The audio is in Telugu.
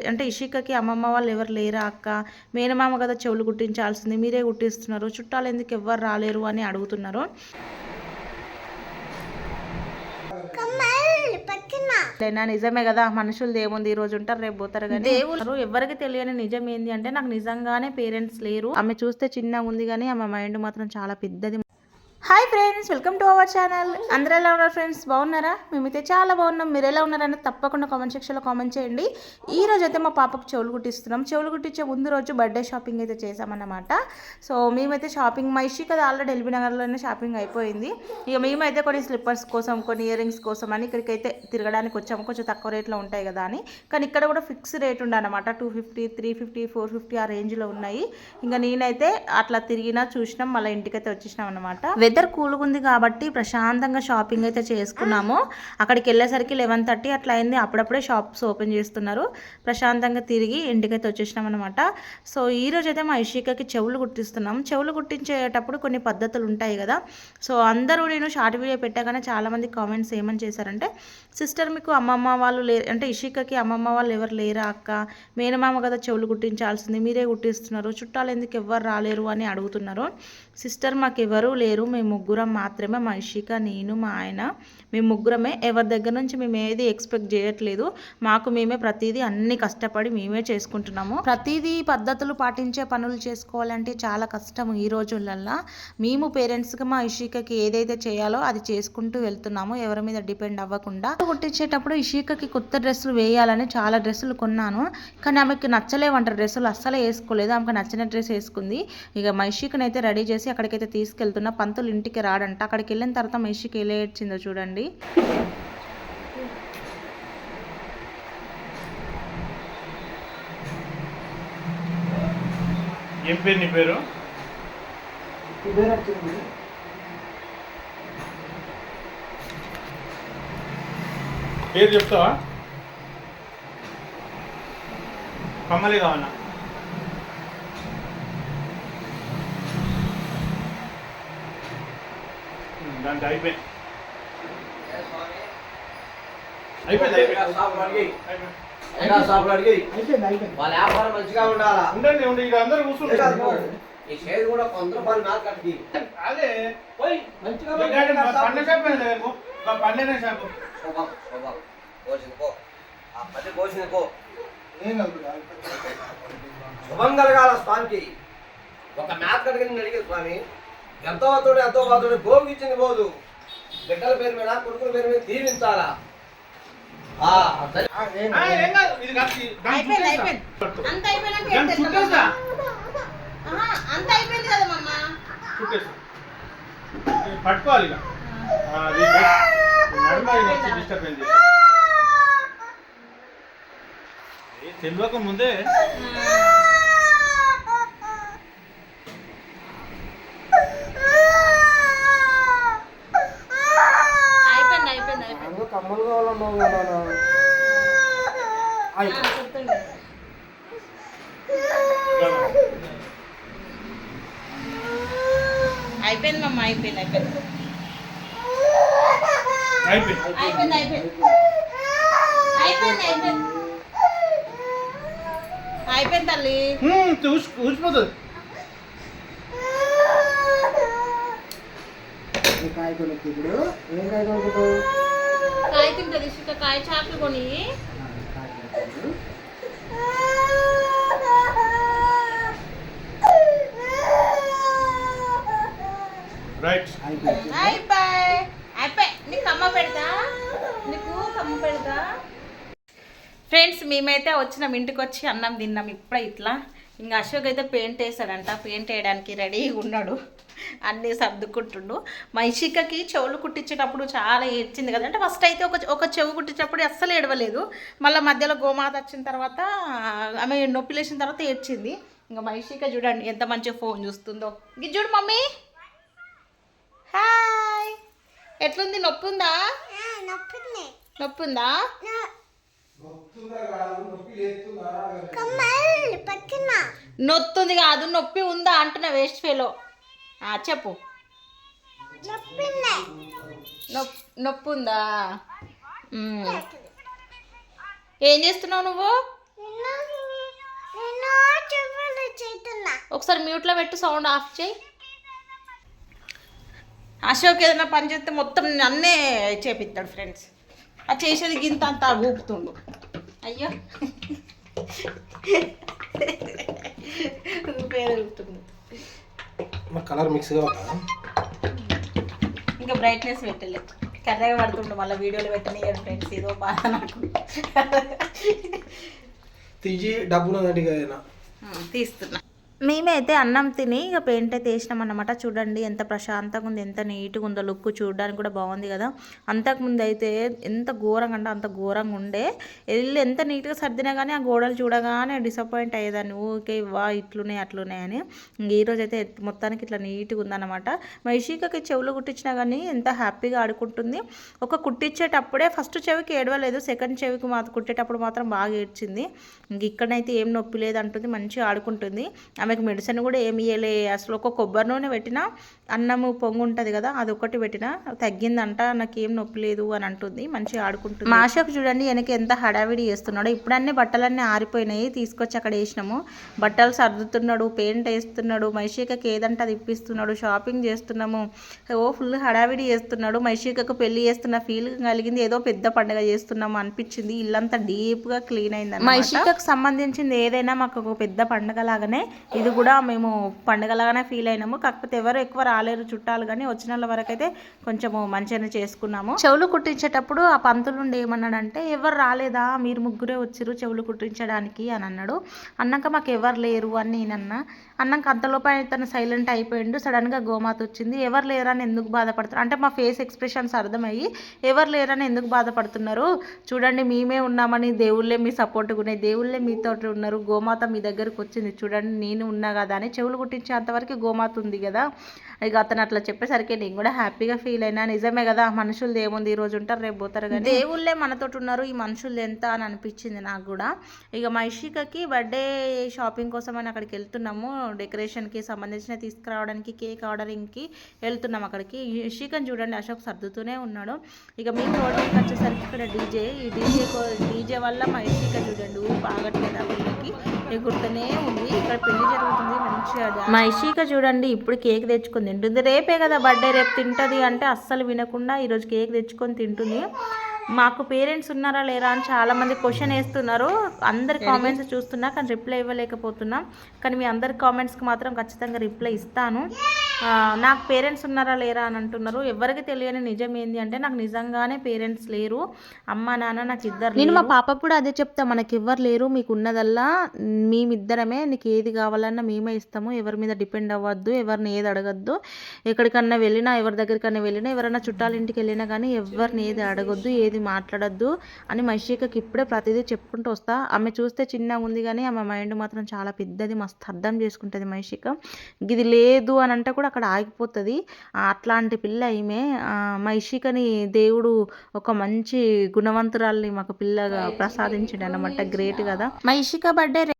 అంటే ఇషికకి అమ్మమ్మ వాళ్ళు ఎవరు లేరా అక్క, మేనమామ కదా చెవులు కుట్టించాల్సింది, మీరే కుట్టిస్తున్నారు, చుట్టాలు ఎందుకు ఎవ్వరు రాలేరు అని అడుగుతున్నారు. నిజమే కదా, మనుషులు ఏముంది, ఈ రోజు ఉంటారు రేపు పోతారు కానీ దేవుడు ఎవరికి తెలియని నిజం ఏంది అంటే నాకు నిజంగానే పేరెంట్స్ లేరు. ఆమె చూస్తే చిన్నగా ఉంది కానీ ఆమె మైండ్ మాత్రం చాలా పెద్దది. Hi friends, welcome to our channel. అందరూ ఎలా ఉన్నారు ఫ్రెండ్స్, బాగున్నారా? మేమైతే చాలా బాగున్నాం. మీరు ఎలా ఉన్నారని తప్పకుండా కామెంట్ సెక్షన్లో కామెంట్ చేయండి. ఈ రోజు అయితే మా పాపకు చెవులు కుట్టిస్తున్నాం. చెవులు కుట్టించే ముందు రోజు బర్త్డే షాపింగ్ అయితే చేసామన్నమాట. సో మేమైతే షాపింగ్ మా ఇష్యూ కదా ఆల్రెడీ ఎల్బీ నగర్లోనే షాపింగ్ అయిపోయింది. ఇక మేమైతే కొన్ని స్లిప్పర్స్ కోసం, కొన్ని ఇయర్ రింగ్స్ కోసం అని ఇక్కడికైతే తిరగడానికి వచ్చాము. కొంచెం తక్కువ రేట్లో ఉంటాయి కదా అని. కానీ ఇక్కడ కూడా ఫిక్స్ రేట్ ఉండనమాట. 250, 350, 450 ఆ రేంజ్లో ఉన్నాయి. ఇంకా నేనైతే అట్లా తిరిగినా చూసినాం, మళ్ళీ ఇంటికైతే వచ్చేసినాం అనమాట. వెదర్ కూల్గా ఉంది కాబట్టి ప్రశాంతంగా షాపింగ్ అయితే చేసుకున్నాము. అక్కడికి వెళ్ళేసరికి 11:30 అట్లా అయింది. అప్పుడప్పుడే షాప్స్ ఓపెన్ చేస్తున్నారు. ప్రశాంతంగా తిరిగి ఇంటికైతే వచ్చేసినాం అనమాట. సో ఈరోజు అయితే మా ఇషికకి చెవులు కుట్టిస్తున్నాం. చెవులు కుట్టించేటప్పుడు కొన్ని పద్ధతులు ఉంటాయి కదా. సో అందరూ నేను షార్ట్ వీడియో పెట్టగానే చాలామంది కామెంట్స్ ఏమని చేశారంటే, సిస్టర్ మీకు అమ్మమ్మ వాళ్ళు అంటే ఇషికకి అమ్మమ్మ వాళ్ళు ఎవరు లేరా అక్క, మేనమామ కదా చెవులు కుట్టించాల్సింది, మీరే కుట్టిస్తున్నారు, చుట్టాలు ఎందుకు ఎవ్వరు రాలేరు అని అడుగుతున్నారు. సిస్టర్ మాకు ఎవరూ లేరు, మేము ముగ్గురం మాత్రమే, మా ఇషిక, నేను, మా ఆయన, మేము ముగ్గురమే. ఎవరి దగ్గర నుంచి మేము ఏది ఎక్స్పెక్ట్ చేయట్లేదు. మాకు మేమే ప్రతిదీ అన్ని కష్టపడి మేమే చేసుకుంటున్నాము. ప్రతిదీ పద్ధతులు పాటించే పనులు చేసుకోవాలంటే చాలా కష్టము ఈ రోజులల్లో. మేము పేరెంట్స్గా మా ఇషికకి ఏదైతే చేయాలో అది చేసుకుంటూ వెళ్తున్నాము, ఎవరి మీద డిపెండ్ అవ్వకుండా. కుట్టించేటప్పుడు ఇషికకి కొత్త డ్రెస్సులు వేయాలని చాలా డ్రెస్సులు కొన్నాను, కానీ ఆమెకి నచ్చలేవంట డ్రెస్సులు, అస్సలే వేసుకోలేదు. ఆమెకు నచ్చిన డ్రెస్ వేసుకుంది. ఇక మా ఇషికని అయితే రెడీ చేసి అక్కడికైతే తీసుకెళ్తున్నా. పంతులు ఇంటికి రాడంట. అక్కడికి వెళ్ళిన తర్వాత మా ఇషిక ఎలా ఏడ్చిందో చూడండి. ఏం పేరు నీ పేరు? పేరు చెప్తావా? కమ్మలి కావన్నా? దానికి అయిపోయింది. వాళ్ళ వ్యాపారం మంచిగా ఉండాలా. ఉండండి, ఇక అందరూ కూర్చుంటారు. ఈ షేర్ కూడా కొంత రూపాయలు నాకు కట్టి అదే మంచిగా పండ్ల షాప్ పండ్లనే షాపు పోసిందికో శుభం కలగాల స్వామికి. ఒక మ్యాథ్ కడిగిన అడిగే స్వామి, ఎంతో బాధోడు గోవుకి ఇచ్చింది పోదు. బిడ్డల పేరు మీద, కొడుకుల పేరు మీద దీవించాలా. పట్టుకోవాలి తెలియక ముందే. కమ్మలు కావాలన్నావు కదా. అయిపోయింది మమ్మ, అయిపోయింది తల్లి. ఊసిపోతుంది. కాయ కొనుక్కు ఇప్పుడు. ఏం కాయ కొనుక్కుంటావు? కాయ తింటది ఇసుక, కాయ చాకులు కొని. నీకు కమ్మ పెడతా. ఫ్రెండ్స్ మేమైతే వచ్చినాం, ఇంటికి వచ్చి అన్నం తిన్నాం ఇప్పుడే ఇట్లా. ఇంకా అశోక్ అయితే పెయింట్ వేసాడంట, పెయింట్ వేయడానికి రెడీగా ఉన్నాడు, అన్నీ సర్దుకుంటుండు. మా ఇషికకి చెవులు కుట్టించేటప్పుడు చాలా ఏడ్చింది కదా. అంటే ఫస్ట్ అయితే ఒక చెవు కుట్టించేటప్పుడు అస్సలు ఏడవలేదు. మళ్ళీ మధ్యలో గోమాత వచ్చిన తర్వాత ఆమె నొప్పి లేచిన తర్వాత ఏడ్చింది. ఇంకా మా ఇషిక చూడండి ఎంత మంచిగా ఫోన్ చూస్తుందో. ఇది చూడు మమ్మీ. హాయ్, ఎట్లుంది? నొప్పి ఉందా? నొత్తుంది కాదు, నొప్పి ఉందా అంటున్నా, వేస్ట్ ఫెలో. చెప్పు. నొప్పి ఉందా? ఏం చేస్తున్నావు నువ్వు? ఒకసారి మ్యూట్లో పెట్టు, సౌండ్ ఆఫ్ చేయి. అశోక్ ఏదైనా పని చేస్తే మొత్తం అన్నే చేపిస్తాడు ఫ్రెండ్స్. ఆ చేసేది గింత అంతా ఊపుతుండు. అయ్యో ఊపుతుంది. కలర్ మిక్స్గా ఇంకా బ్రైట్నెస్ పెట్టలే, కర్రగా పడుతుండు. మళ్ళీ వీడియోలు పెట్టనియడు ఫ్రెండ్స్, ఏదో బాధ నాకు. తీసి డబ్బులు తీస్తున్నా. మేమైతే అన్నం తిని ఇక పెయింట్ అయితే వేసినాం అన్నమాట. చూడండి ఎంత ప్రశాంతంగా ఉంది, ఎంత నీట్గా ఉందో. లుక్ చూడడానికి కూడా బాగుంది కదా. అంతకుముందు అయితే ఎంత ఘోరంగా అంటే అంత ఘోరంగా ఉండే. ఇల్లు ఎంత నీట్గా సర్దినా కానీ ఆ గోడలు చూడగానే డిసప్పాయింట్ అయ్యేదాన్ని. ఓకే వా ఇట్లున్నాయి అట్లున్నాయి అని. ఈరోజు అయితే మొత్తానికి ఇట్లా నీట్గా ఉందన్నమాట. మా ఇషికకి చెవులు కుట్టించినా కానీ ఎంత హ్యాపీగా ఆడుకుంటుంది. ఒక కుట్టించేటప్పుడే ఫస్ట్ చెవికి ఏడవలేదు, సెకండ్ చెవికి కుట్టేటప్పుడు మాత్రం బాగా ఏడ్చింది. ఇంక ఇక్కడైతే ఏం నొప్పి లేదు అంటుంది, మంచిగా ఆడుకుంటుంది. ఆమెకు మెడిసిన్ కూడా ఏమి ఇవ్వలే అసలు. ఒక కొబ్బరి నూనె పెట్టినా, అన్నము పొంగు ఉంటుంది కదా అది ఒకటి పెట్టినా తగ్గిందంట, నాకేం నొప్పి లేదు అని అంటుంది. మంచిగా ఆడుకుంటుంది. మా అశోక్ చూడండి వెనక ఎంత హడావిడి చేస్తున్నాడు. ఇప్పుడన్నీ బట్టలన్నీ ఆరిపోయినాయి, తీసుకొచ్చి అక్కడ వేసినాము. బట్టలు సర్దుతున్నాడు, పెయింట్ వేస్తున్నాడు, మైషికకి ఏదంటే అది ఇప్పిస్తున్నాడు, షాపింగ్ చేస్తున్నాము. ఫుల్ హడావిడి చేస్తున్నాడు. మైషికకు పెళ్లి చేస్తున్న ఫీల్ కలిగింది, ఏదో పెద్ద పండుగ చేస్తున్నాము అనిపించింది. ఇల్లంతా డీప్గా క్లీన్ అయింది. మైషికకు సంబంధించింది ఏదైనా మాకు ఒక పెద్ద పండుగ లాగానే ఇది కూడా మేము పండుగలాగానే ఫీల్ అయినాము. కాకపోతే ఎవరు ఎక్కువ రాలేరు చుట్టాలు, కానీ వచ్చిన వాళ్ళ వరకు అయితే కొంచెము మంచిగానే చేసుకున్నాము. చెవులు కుట్టించేటప్పుడు ఆ పంతులు నుండి ఏమన్నాడంటే, ఎవరు రాలేదా, మీరు ముగ్గురే వచ్చిరు చెవులు కుట్టించడానికి అని అన్నాడు. అన్నాక మాకు ఎవరు లేరు అని నేనన్నా. అన్నాక అంతలోపు తను సైలెంట్ అయిపోయిండు. సడన్గా గోమాత వచ్చింది. ఎవరు లేరని ఎందుకు బాధపడుతున్నారు అంటే మా ఫేస్ ఎక్స్ప్రెషన్స్ అర్థమయ్యి, ఎవరు లేరని ఎందుకు బాధపడుతున్నారు, చూడండి మేమే ఉన్నామని, దేవుళ్ళే మీ సపోర్ట్గా ఉన్నాయి, దేవుళ్ళే మీతో ఉన్నారు, గోమాత మీ దగ్గరకు వచ్చింది చూడండి, నేను ఉన్నా కదా అని. చెవులు కుట్టించేంతవరకు గోమాత ఉంది కదా. ఇక అతను అట్లా చెప్పేసరికి నేను కూడా హ్యాపీగా ఫీల్ అయినా. నిజమే కదా, మనుషులు ఏముంది, ఈ రోజు ఉంటారు రేపు పోతారు కానీ దేవుళ్ళే మనతో ఉన్నారు, ఈ మనుషులు ఎంత అని అనిపించింది నాకు కూడా. ఇక మా ఇషికకి బర్త్డే షాపింగ్ కోసం అని అక్కడికి వెళ్తున్నాము. డెకరేషన్కి సంబంధించిన తీసుకురావడానికి, కేక్ ఆర్డరింగ్కి వెళ్తున్నాం అక్కడికి. ఇషికని చూడండి అశోక్ సర్దుతూనే ఉన్నాడు. ఇక మేము రోడ్డుకి వచ్చేసరికి ఇక్కడ డీజే, ఈ డీజే వల్ల మా ఇషిక చూడండి బాగట్లేదు, ఆ పిల్లకి ఎగురుతూనే ఉంది. ఇక్కడ పెళ్లి జరుగుతుంది మంచిగా. మా ఇషిక చూడండి ఇప్పుడు కేక్ తెచ్చుకొని తింటుంది. రేపే కదా బర్త్డే, రేపు తింటుంది అంటే అస్సలు వినకుండా ఈరోజు కేక్ తెచ్చుకొని తింటుంది. మాకు పేరెంట్స్ ఉన్నారా లేరా అని చాలామంది క్వశ్చన్ వేస్తున్నారు. అందరి కామెంట్స్ చూస్తున్నా కానీ రిప్లై ఇవ్వలేకపోతున్నా. కానీ మీ అందరి కామెంట్స్కి మాత్రం ఖచ్చితంగా రిప్లై ఇస్తాను. నాకు పేరెంట్స్ ఉన్నారా లేరా అని అంటున్నారు. ఎవరికి తెలియని నిజం ఏంది అంటే నాకు నిజంగానే పేరెంట్స్ లేరు. అమ్మ నాన్న నాకు ఇద్దరు. నేను మా పాపకు కూడా అదే చెప్తా, మనకి ఎవ్వరు లేరు, మీకు ఉన్నదల్లా మేమిద్దరమే, నీకు ఏది కావాలన్నా మేమే ఇస్తాము, ఎవరి మీద డిపెండ్ అవ్వద్దు, ఎవరిని ఏది అడగద్దు. ఎక్కడికన్నా వెళ్ళినా, ఎవరి దగ్గరికన్నా వెళ్ళినా, ఎవరైనా చుట్టాల ఇంటికి వెళ్ళినా కానీ ఎవరిని ఏది అడగొద్దు, ఏది మాట్లాడద్దు అని మైషికకి ఇప్పుడే ప్రతిదీ చెప్పుకుంటూ వస్తా. ఆమె చూస్తే చిన్నగా ఉంది కానీ ఆమె మైండ్ మాత్రం చాలా పెద్దది, మస్తు అర్థం చేసుకుంటుంది మైషిక. ఇది లేదు అని అంటే కూడా అక్కడ ఆగిపోతుంది. అట్లాంటి పిల్ల ఈమె. మైషికని దేవుడు ఒక మంచి గుణవంతురాల్ని మాకు పిల్లగా ప్రసాదించాడు అన్నమాట. గ్రేట్ కదా. మైషిక బర్త్డే